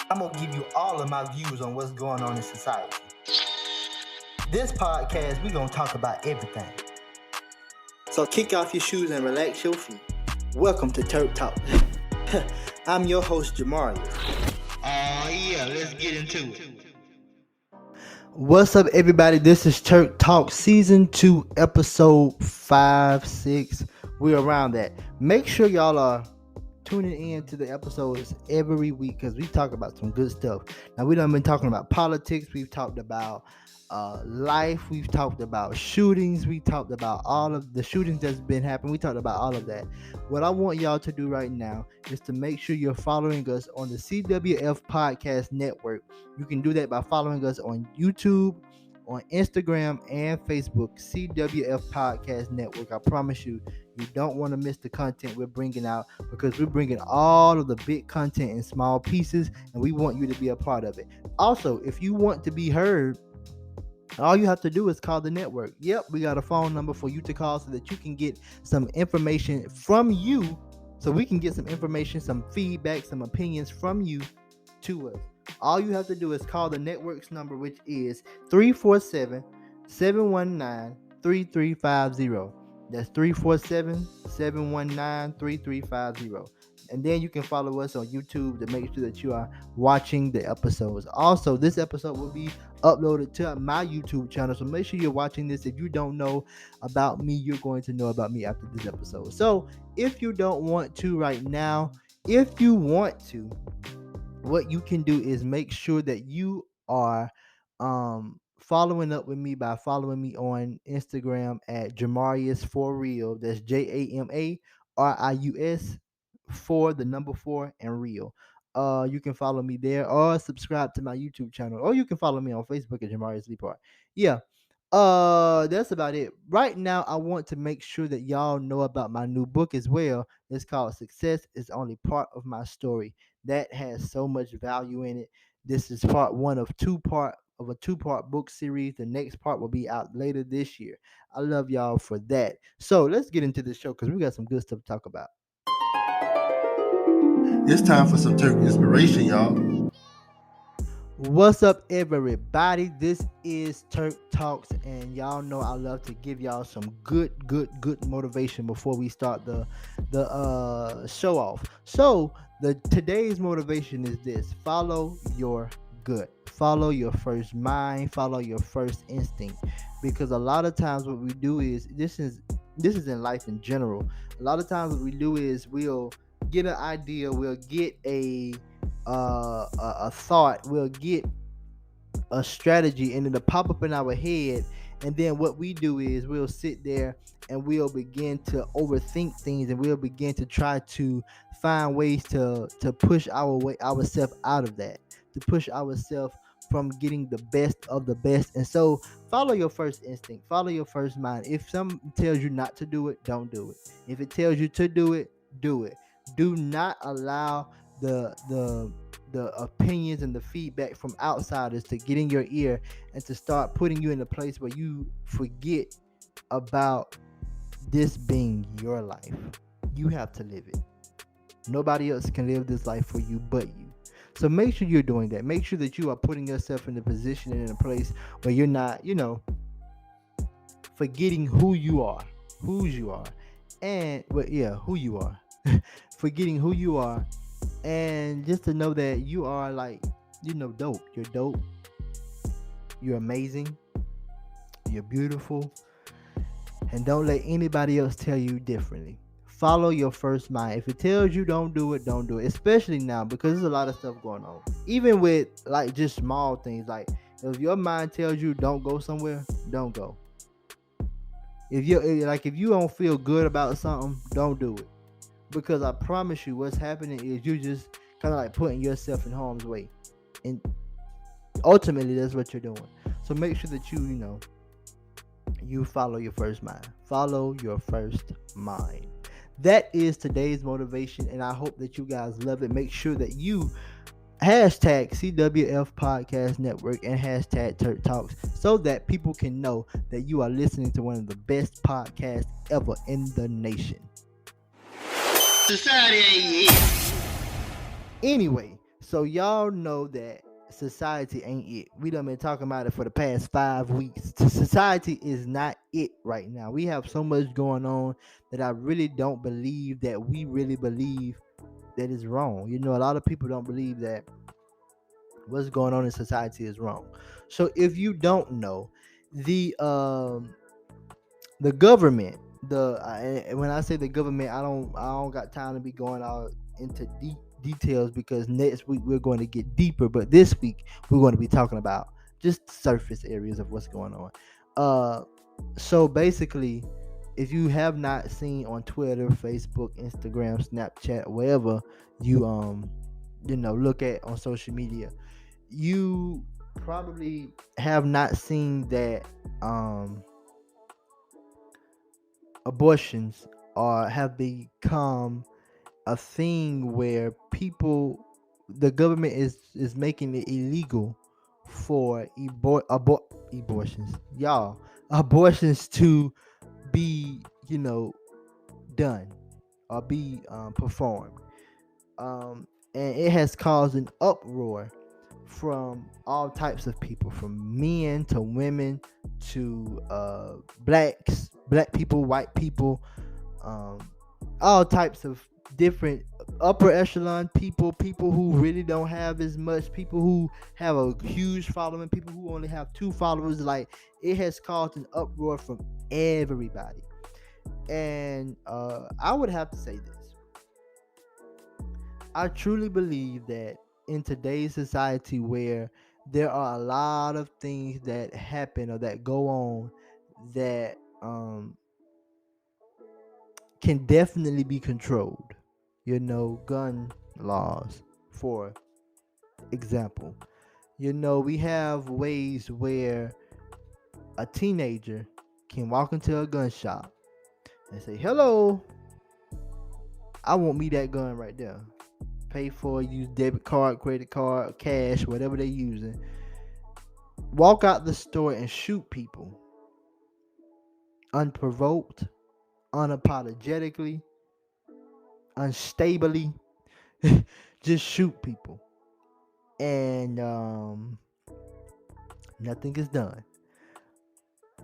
I'm going to give you all of my views on what's going on in society. This podcast, we're going to talk about everything. So kick off your shoes and relax your feet. Welcome to Turk Talks. I'm your host, Jamari. Let's get into it. What's up, everybody? This is Turk Talks Season 2, Episode 5, 6. We're around that. Make sure y'all are tuning in to the episodes every week because we talk about some good stuff. Now, we done been talking about politics. We've talked about life. We've talked about shootings. We talked about all of the shootings that's been happening. We talked about all of that. What I want y'all to do right now is to make sure you're following us on the CWF Podcast Network. You can do that by following us on YouTube, on Instagram, and Facebook, CWF Podcast Network. I promise you, you don't want to miss the content we're bringing out because we're bringing all of the big content in small pieces, and we want you to be a part of it. Also, if you want to be heard, all you have to do is call the network. Yep, we got a phone number for you to call so that you can get some information from you, so we can get some information, some feedback, some opinions from you to us. All you have to do is call the network's number, which is 347-719-3350. That's 347-719-3350. And then you can follow us on YouTube to make sure that you are watching the episodes. Also, this episode will be uploaded to my YouTube channel, so make sure you're watching this. If you don't know about me, you're going to know about me after this episode. So if you don't want to right now, if you want to, what you can do is make sure that you are following up with me by following me on Instagram at Jamarius for real. That's JAMARIUS for the number 4 and real. You can follow me there or subscribe to my YouTube channel, or you can follow me on Facebook at Jamarius Lepart. Yeah. That's about it. Right now, I want to make sure that y'all know about my new book as well. It's called Success is Only Part of My Story. That has so much value in it. This is part one of a two-part book series. The next part will be out later this year. I love y'all for that. So let's get into the show because we got some good stuff to talk about. It's time for some Turk inspiration, y'all. What's up, everybody? This is Turk Talks, and y'all know I love to give y'all some good motivation before we start the show off. So today's motivation is this: follow your gut, follow your first mind, follow your first instinct. Because a lot of times what we do is this is in life in general. A lot of times what we do is we'll get an idea, we'll get a thought, we'll get a strategy, and it'll pop up in our head, and then what we do is we'll sit there and we'll begin to overthink things, and we'll begin to try to find ways to push ourselves out of that, to push ourselves from getting the best of the best. And so follow your first instinct, follow your first mind. If something tells you not to do it, don't do it. If it tells you to do it, do it. Do not allow the opinions and the feedback from outsiders to get in your ear and to start putting you in a place where you forget about this being your life. You have to live it. Nobody else can live this life for you but you. So make sure you're doing that. Make sure that you are putting yourself in a position and in a place where you're not, forgetting who you are, whose you are, and who you are. Forgetting who you are, and just to know that you are dope. You're dope. You're amazing. You're beautiful. And don't let anybody else tell you differently. Follow your first mind. If it tells you don't do it, don't do it. Especially now, because there's a lot of stuff going on. Even with just small things, like if your mind tells you don't go somewhere, don't go. If you don't feel good about something, don't do it. Because I promise you, what's happening is you just kind of putting yourself in harm's way, and ultimately that's what you're doing. So make sure that you follow your first mind. Follow your first mind. That is today's motivation, and I hope that you guys love it. Make sure that you hashtag CWF Podcast Network and hashtag Turk Talks so that people can know that you are listening to one of the best podcasts ever in the nation. Society ain't it. Anyway, So y'all know that society ain't it. We done been talking about it for the past 5 weeks. Society is not it right now. We have so much going on that I really don't believe that we really believe that is wrong. You know, a lot of people don't believe that what's going on in society is wrong. So if you don't know, the the government, and when I say the government, I don't got time to be going out into deep details because next week we're going to get deeper, but this week we're going to be talking about just surface areas of what's going on. uh so basically, if you have not seen on Twitter, Facebook, Instagram, Snapchat, wherever you look at on social media, you probably have not seen that um abortions are have become a thing where the government is making it illegal for abortions, y'all, abortions to be done or be performed. And it has caused an uproar from all types of people, from men to women to black people, white people, um, all types of different upper echelon people, people who really don't have as much, people who have a huge following, people who only have 2 followers. Like, it has caused an uproar from everybody. And I would have to say this: I truly believe that in today's society, where there are a lot of things that happen or that go on that can definitely be controlled. Gun laws, for example. We have ways where a teenager can walk into a gun shop and say, "Hello, I want me that gun right there." Pay for it, use debit card, credit card, cash, whatever they're using. Walk out the store and shoot people unprovoked, unapologetically, unstably. Just shoot people. And nothing is done.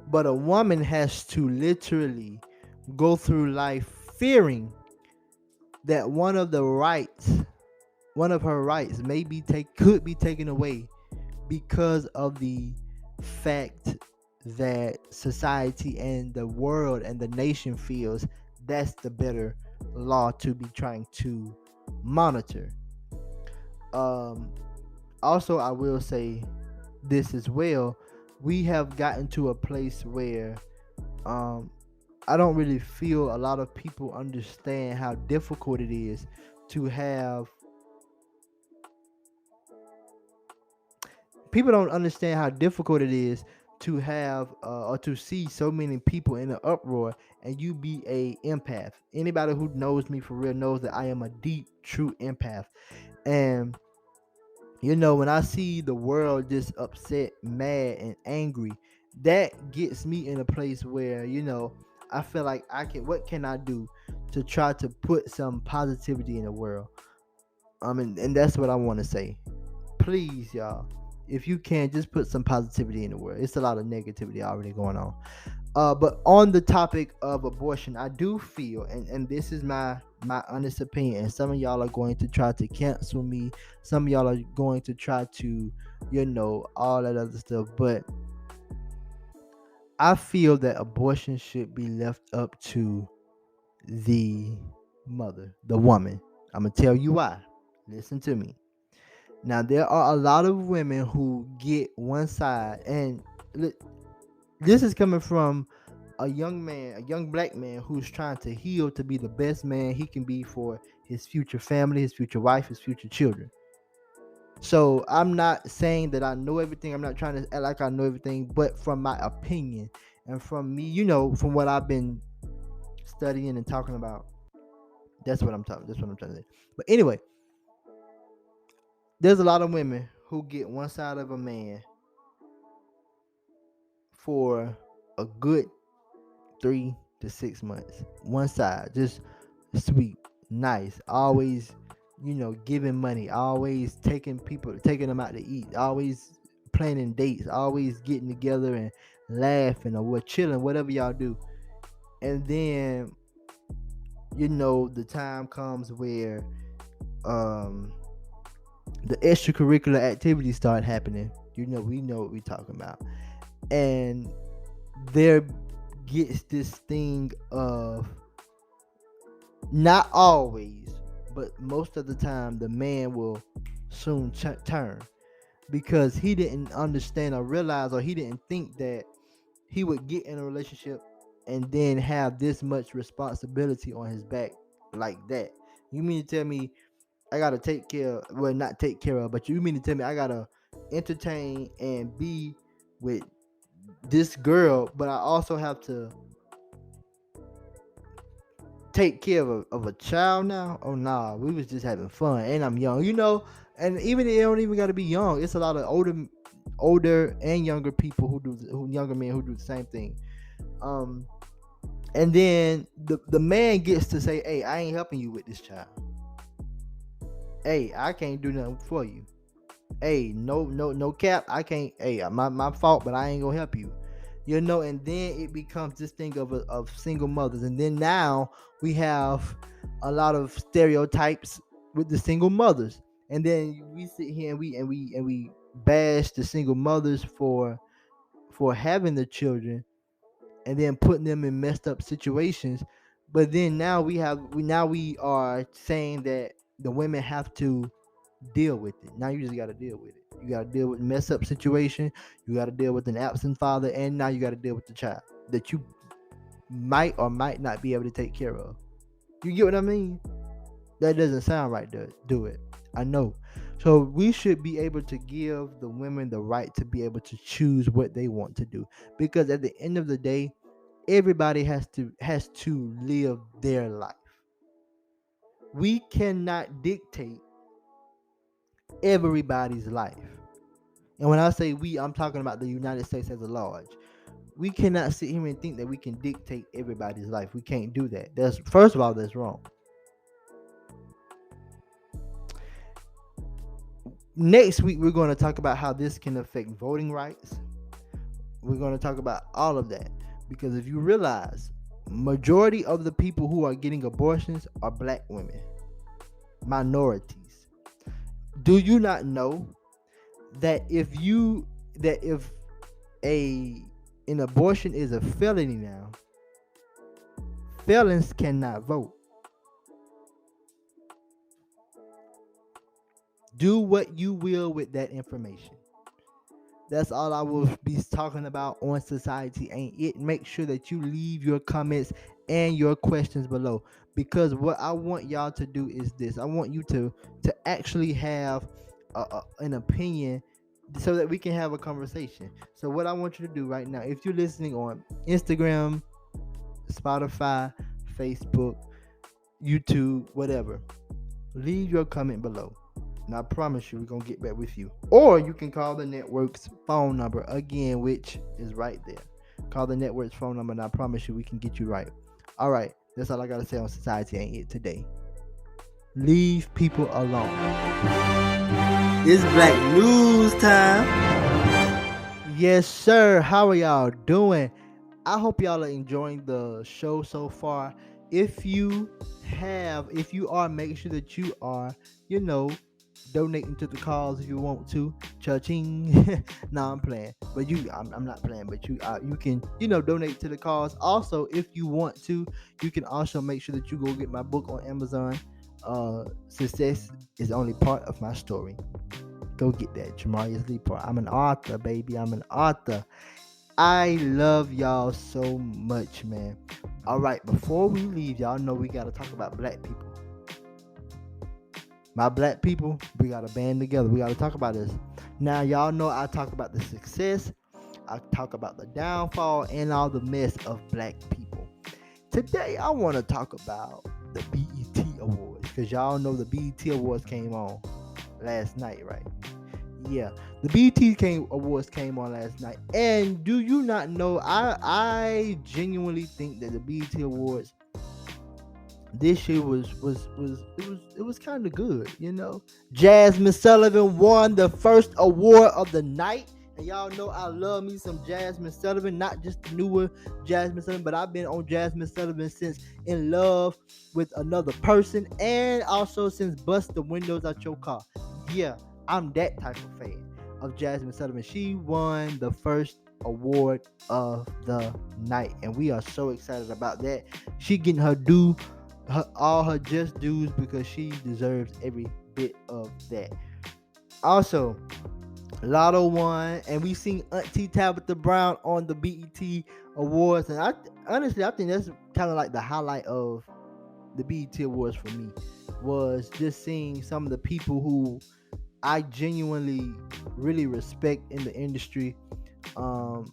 But a woman has to literally go through life fearing that one of her rights could be taken away because of the fact that society and the world and the nation feels that's the better law to be trying to monitor. Um, Also, I will say this as well. We have gotten to a place where um, I don't really feel a lot of people understand how difficult it is to have. People don't understand how difficult it is to have or to see so many people in an uproar, and you be a empath. Anybody who knows me for real knows that I am a deep, true empath. And when I see the world just upset, mad, and angry, that gets me in a place where, I feel like what can I do to try to put some positivity in the world? And that's what I want to say. Please, y'all, if you can, just put some positivity in the world. It's a lot of negativity already going on. But on the topic of abortion, I do feel, and this is my honest opinion, and some of y'all are going to try to cancel me. Some of y'all are going to try to, all that other stuff. But I feel that abortion should be left up to the mother, the woman. I'm gonna tell you why. Listen to me. Now, there are a lot of women who get one side, and this is coming from a young man, a young black man who's trying to heal to be the best man he can be for his future family, his future wife, his future children. So I'm not saying that I know everything. I'm not trying to act like I know everything, but from my opinion and from me, from what I've been studying and talking about, that's what I'm talking. That's what I'm trying to say. But anyway, there's a lot of women who get one side of a man for a good 3 to 6 months. One side, just sweet, nice, always, giving money, always taking them out to eat, always planning dates, always getting together and laughing or what chilling, whatever y'all do. And then the time comes where um the extracurricular activities start happening. We know what we're talking about. And there gets this thing of, not always, but most of the time, the man will soon turn, because he didn't understand or realize, or he didn't think that he would get in a relationship and then have this much responsibility on his back like that. You mean to tell me I gotta take care, well, not take care of, but you mean to tell me I gotta entertain and be with this girl, but I also have to take care of a child now? Oh nah, we was just having fun, and I'm young, and even it don't even gotta be young. It's a lot of older and younger people younger men who do the same thing. And then the man gets to say, "Hey, I ain't helping you with this child. Hey, I can't do nothing for you. Hey, no cap. I can't. Hey, my fault, but I ain't gonna help you." And then it becomes this thing of single mothers, and then now we have a lot of stereotypes with the single mothers, and then we sit here and we bash the single mothers for having the children, and then putting them in messed up situations. But then now we are saying that the women have to deal with it. Now you just got to deal with it. You got to deal with mess up situation. You got to deal with an absent father, and now you got to deal with the child that you might or might not be able to take care of. You get what I mean? That doesn't sound right to do it. I know. So we should be able to give the women the right to be able to choose what they want to do, because at the end of the day, everybody has to live their life. We cannot dictate everybody's life. And when I say we, I'm talking about the United States as a large. We cannot sit here and think that we can dictate everybody's life. We can't do that. That's, first of all, that's wrong. Next week, we're going to talk about how this can affect voting rights. We're going to talk about all of that, because if you realize, majority of the people who are getting abortions are black women, minorities. Do you not know that if an abortion is a felony now, felons cannot vote? Do what you will with that information. That's all I will be talking about on Society Ain't It. Make sure that you leave your comments and your questions below, because what I want y'all to do is this. I want you to actually have an opinion, so that we can have a conversation. So what I want you to do right now, if you're listening on Instagram, Spotify, Facebook, YouTube, whatever, leave your comment below. And I promise you, we're going to get back with you. Or you can call the network's phone number, again, which is right there. Call the network's phone number, and I promise you, we can get you right. All right. That's all I got to say on Society Ain't It today. Leave people alone. It's Black News time. Yes, sir. How are y'all doing? I hope y'all are enjoying the show so far. If you are, make sure that you are, donating to the cause if you want to. Cha-ching. No, I'm playing. But I'm not playing. But you can, donate to the cause. Also, if you want to, you can also make sure that you go get my book on Amazon. Success is only part of my story. Go get that. Jamarius Lepar. I'm an author, baby. I'm an author. I love y'all so much, man. All right, before we leave, y'all know we got to talk about black people. My black people, we got to band together. We got to talk about this. Now, y'all know I talk about the success, I talk about the downfall, and all the mess of black people. Today, I want to talk about the BET Awards, because y'all know the BET Awards came on last night, right? Yeah, the BET Awards came on last night. And do you not know, I genuinely think that the BET Awards this year was kind of good, you know. Jasmine Sullivan won the first award of the night, and y'all know I love me some Jasmine Sullivan, not just the newer Jasmine Sullivan, but I've been on Jasmine Sullivan since In Love with Another Person, and also since Bust the Windows Out Your Car. Yeah, I'm that type of fan of Jasmine Sullivan. She won the first award of the night, and we are so excited about that. She getting all her just dues, because she deserves every bit of that. Also, Lotto won, and we seen Auntie Tabitha Brown on the BET Awards, and honestly I think that's kind of like the highlight of the BET Awards for me, was just seeing some of the people who I genuinely really respect in the industry, um,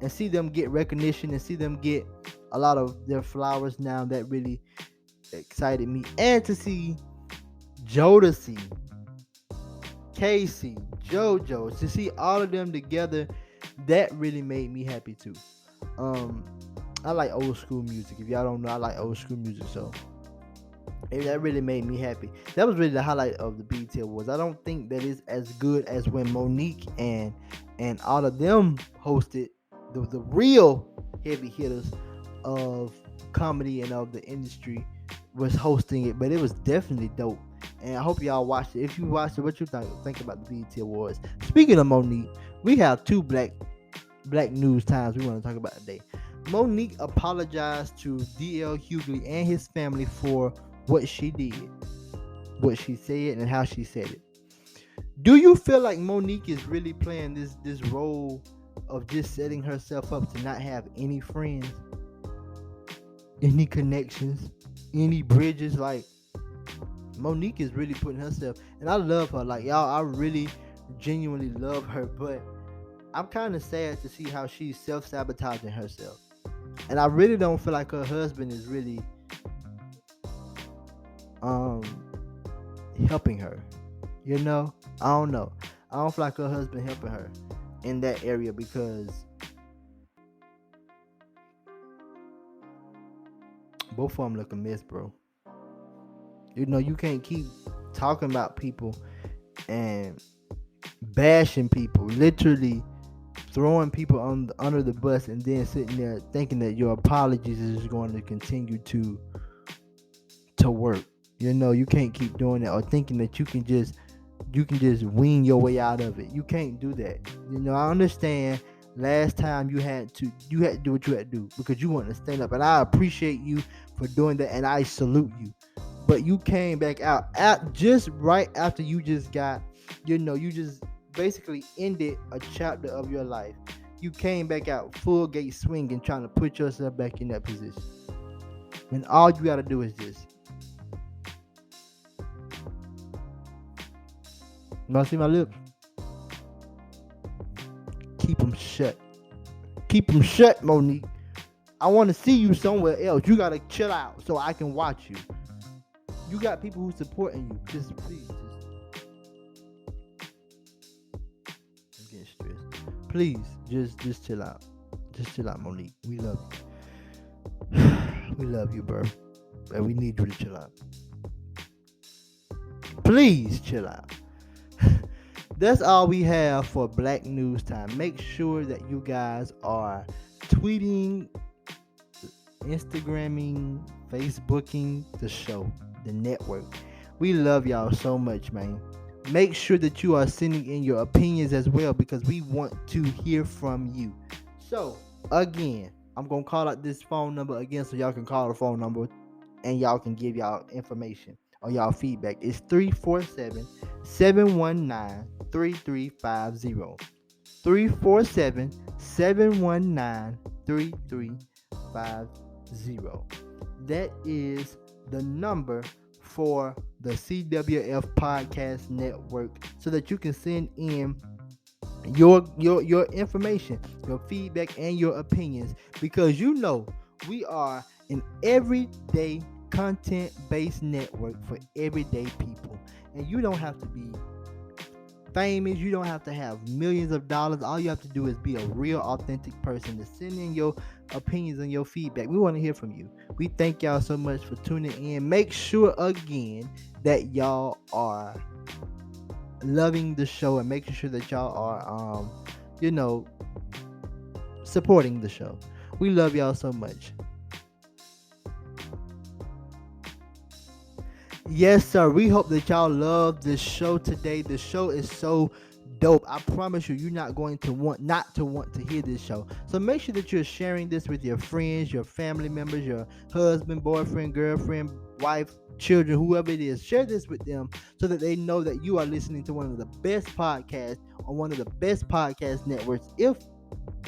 and see them get recognition and see them get a lot of their flowers now. That really excited me, and to see Jodeci, Casey, JoJo, to see all of them together, that really made me happy too. Um, I like old school music. If y'all don't know, I like old school music, so that really made me happy. That was really the highlight of the BET Awards. I don't think that is as good as when Monique and all of them hosted the real heavy hitters of comedy and of the industry was hosting it, but it was definitely dope. And I hope y'all watched it. If you watched it, what you think about the BET Awards? Speaking of Monique, we have two black news times we want to talk about today. Monique apologized to DL Hughley and his family for what she did, what she said, and how she said it. Do you feel like Monique is really playing this role of just setting herself up to not have any friends, any connections, any bridges? Like, Monique is really putting herself, and I love her. Like, y'all, I really genuinely love her, but I'm kind of sad to see how she's self-sabotaging herself. And I really don't feel like her husband is really helping her. You know? I don't know. I don't feel like her husband helping her in that area, because both of them look a mess, bro. You know, you can't keep talking about people and bashing people, literally throwing people under the bus, and then sitting there thinking that your apologies is going to continue to work. You know, you can't keep doing that, or thinking that you can just wean your way out of it. You can't do that. You know, I understand last time you had to do what you had to do because you wanted to stand up, and I appreciate you for doing that, and I salute you. But you came back out just right after you just got, you know, you just basically ended a chapter of your life. You came back out full gate swinging, trying to put yourself back in that position, when all you got to do is just, you know, see my lips? Keep them shut. Keep them shut, Monique. I want to see you somewhere else. You got to chill out so I can watch you. You got people who supporting you. Just please, I'm getting stressed. Please, just chill out. Just chill out, Monique. We love you. We love you, bro. And we need you to chill out. Please chill out. That's all we have for Black News Time. Make sure that you guys are tweeting, Instagramming, Facebooking the show, the network. We love y'all so much, man. Make sure that you are sending in your opinions as well, because we want to hear from you. So, again, I'm going to call out this phone number again so y'all can call the phone number and y'all can give y'all information or y'all feedback. It's 347-719-3350. 347-719-3350. That is the number for the CWF Podcast Network, so that you can send in your information, your feedback, and your opinions, because you know we are an everyday content based network for everyday people, and you don't have to be famous. You don't have to have millions of dollars. All you have to do is be a real, authentic person to send in your opinions and your feedback. We want to hear from you. We thank y'all so much for tuning in. Make sure again that y'all are loving the show and making sure that y'all are supporting the show. We love y'all so much. Yes, sir. We hope that y'all love this show today. The show is so dope. I promise you, you're not going to want to hear this show. So make sure that you're sharing this with your friends, your family members, your husband, boyfriend, girlfriend, wife, children, whoever it is. Share this with them so that they know that you are listening to one of the best podcasts on one of the best podcast networks.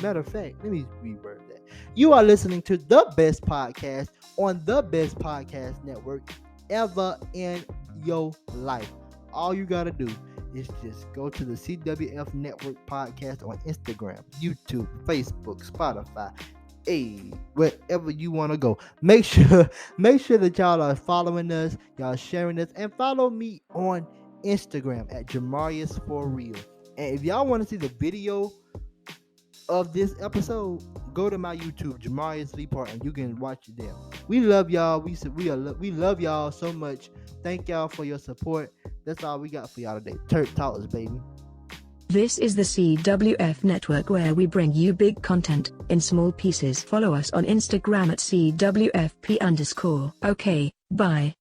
Matter of fact, let me reword that. You are listening to the best podcast on the best podcast network ever in your life. All you gotta do is just go to the CWF Network Podcast on Instagram, YouTube, Facebook, Spotify, wherever you want to go. Make sure that y'all are following us, y'all sharing us, and follow me on Instagram at Jamarius for Real. And if y'all want to see the video of this episode, go to my YouTube, Jamarius Lee Part, and you can watch it there. We love y'all. We love y'all so much. Thank y'all for your support. That's all we got for y'all today. TurkTalks, baby. This is the CWF network where we bring you big content in small pieces. Follow us on Instagram at CWFP_. Okay, bye.